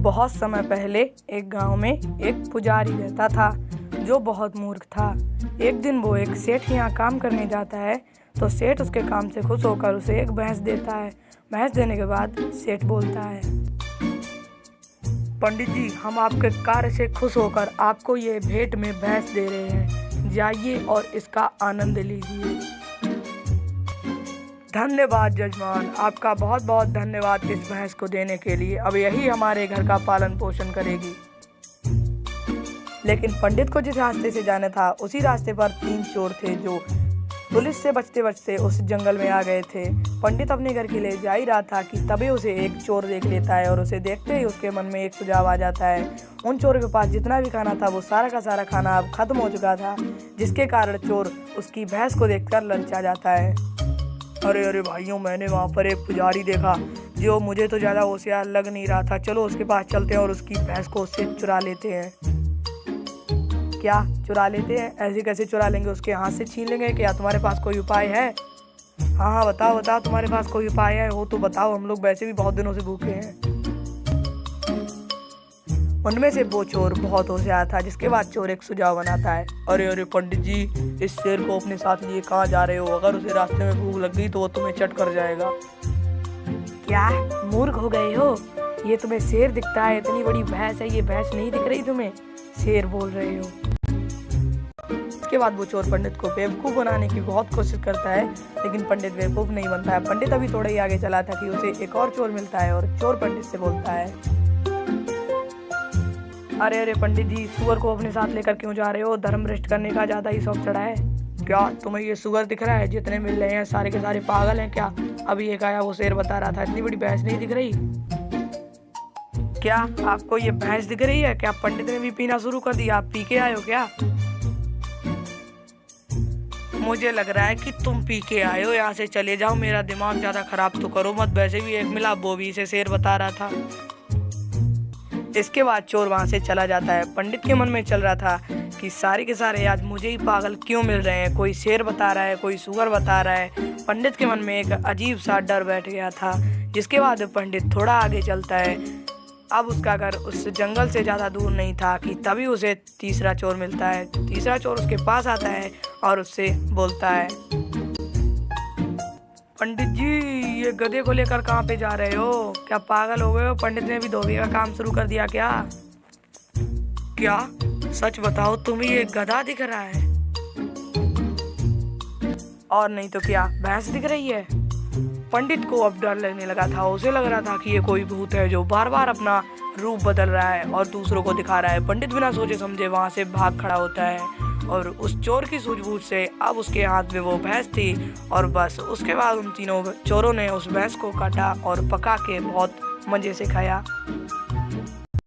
बहुत समय पहले एक गांव में एक पुजारी रहता था जो बहुत मूर्ख था। एक दिन वो एक सेठ के यहाँ काम करने जाता है तो सेठ उसके काम से खुश होकर उसे एक भैंस देता है। भैंस देने के बाद सेठ बोलता है, पंडित जी, हम आपके कार्य से खुश होकर आपको ये भेंट में भैंस दे रहे हैं, जाइए और इसका आनंद लीजिए। धन्यवाद जजमान, आपका बहुत बहुत धन्यवाद इस भैंस को देने के लिए। अब यही हमारे घर का पालन पोषण करेगी। लेकिन पंडित को जिस रास्ते से जाना था उसी रास्ते पर 3 चोर थे जो पुलिस से बचते बचते उस जंगल में आ गए थे। पंडित अपने घर के लिए जा ही रहा था कि तभी उसे एक चोर देख लेता है और उसे देखते ही उसके मन में एक सुझाव आ जाता है। उन चोरों के पास जितना भी खाना था वो सारा का सारा खाना अब खत्म हो चुका था, जिसके कारण चोर उसकी भैंस को देखकर ललचा जाता है। अरे अरे भाइयों, मैंने वहाँ पर एक पुजारी देखा जो मुझे तो ज़्यादा होशियार लग नहीं रहा था। चलो उसके पास चलते हैं और उसकी भैंस को उससे चुरा लेते हैं। क्या चुरा लेते हैं? ऐसे कैसे चुरा लेंगे? उसके हाथ से छीन लेंगे क्या? तुम्हारे पास कोई उपाय है? हाँ बताओ बताओ, तुम्हारे पास कोई उपाय है हो तो बताओ, हम लोग वैसे भी बहुत दिनों से भूखे हैं। उनमें से वो चोर बहुत होशियार था, जिसके बाद चोर एक सुझाव बनाता है। अरे अरे पंडित जी, इस शेर को अपने साथ लिए कहाँ जा रहे हो? अगर उसे रास्ते में भूख लग गई तो वो तुम्हें चट कर जाएगा। क्या मूर्ख हो गए हो? ये तुम्हें शेर दिखता है? इतनी बड़ी भैंस है, ये भैंस नहीं दिख रही तुम्हें? शेर बोल रहे हो। इसके बाद वो चोर पंडित को बेवकूफ़ बनाने की बहुत कोशिश करता है, लेकिन पंडित बेवकूफ़ नहीं बनता है। पंडित अभी थोड़ा ही आगे चला था कि उसे एक और चोर मिलता है और चोर पंडित से बोलता है, अरे अरे पंडित जी, सुअर को अपने साथ लेकर क्यों जा रहे हो? धर्म भ्रष्ट करने का ज़्यादा ही शौक चढ़ा है क्या? तुम्हें ये सुअर दिख रहा है? जितने मिल रहे हैं सारे के सारे पागल हैं क्या? अभी एक आया वो शेर बता रहा था, इतनी बड़ी भैंस नहीं दिख रही क्या? आपको ये भैंस दिख रही है क्या? पंडित ने भी पीना शुरू कर दिया, आप पी के आए हो क्या? मुझे लग रहा है कि तुम पी के आए हो, यहाँ से चले जाओ, मेरा दिमाग ज़्यादा खराब तो करो मत। वैसे भी एक मिला, वो भी इसे शेर बता रहा था। इसके बाद चोर वहाँ से चला जाता है। पंडित के मन में चल रहा था कि सारे के सारे आज मुझे ही पागल क्यों मिल रहे हैं? कोई शेर बता रहा है, कोई सुअर बता रहा है। पंडित के मन में एक अजीब सा डर बैठ गया था, जिसके बाद पंडित थोड़ा आगे चलता है। अब उसका घर उस जंगल से ज़्यादा दूर नहीं था कि तभी उसे तीसरा चोर मिलता है। तीसरा चोर उसके पास आता है और उससे बोलता है, पंडित जी, ये गधे को लेकर कहाँ पे जा रहे हो? क्या पागल हो गए हो? पंडित ने भी धोबी का काम शुरू कर दिया क्या? क्या सच बताओ, तुम्हें ये गधा दिख रहा है? और नहीं तो क्या, भैंस दिख रही है? पंडित को अब डर लगने लगा था। उसे लग रहा था कि ये कोई भूत है जो बार बार अपना रूप बदल रहा है और दूसरों को दिखा रहा है। पंडित बिना सोचे समझे वहां से भाग खड़ा होता है और उस चोर की सूझबूझ से अब उसके हाथ में वो भैंस थी और बस उसके बाद उन तीनों चोरों ने उस भैंस को काटा और पका के बहुत मजे से खाया।